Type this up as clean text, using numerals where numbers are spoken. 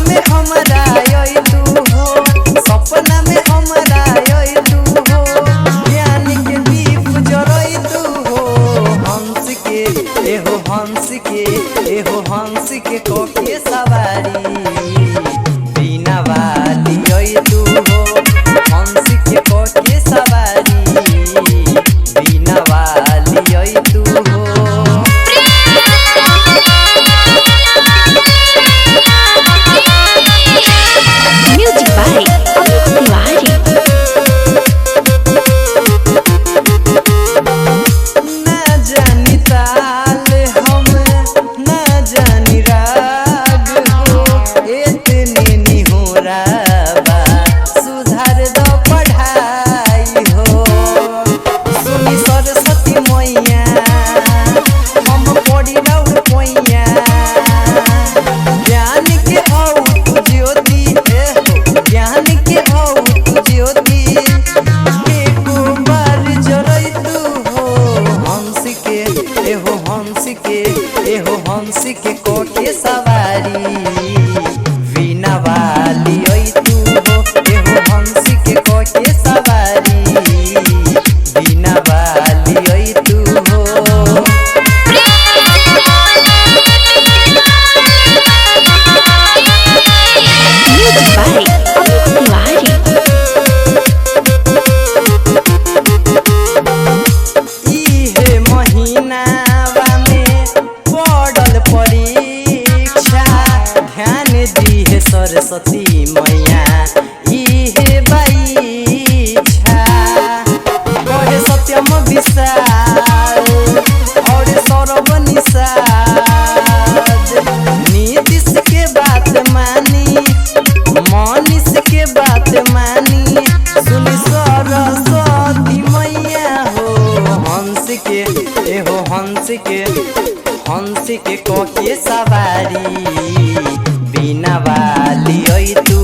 सपना में हमरा आई तू हो, सपना में हमरा आई तू हो, ज्ञान के दीप जरई तू हो, हंस के एहो हंस के एहो हंस के कोके सवारी बिना वाली आई तू हो, हंस के कोके सवारी बिना वाली आई तू हो। Music by Amit ना जानी ताल हम ना जानी राग हो, इतने निहोरा बा सुधार दो पढ़ाई हो। सुनी सरस्वती मैया हम पढ़ी रहू पैया, ज्ञान के हौ तू ज्योति हो, ज्ञान के हौ तू ज्योति, एको बार जरई तू हो, हंस के एहो हंस के एहो हंस के कोके सवारी बिना वाली आई तू हो, एहो हंस के कोके सवारी बिना वाली आई तू हो। Music by Amit इहे महीनावा में पड़ल परीक्षा, ध्यान दिहे सरस्वती मैया इहे बाईछा। कहे सत्यम विशाल और सौरभ निषाद, नीतीश के बात मानी मनीष के बात मानी, सुनी सरस्वती मैया हो, हंस के एहो हंस के कोके सवारी बिना वाली आई तू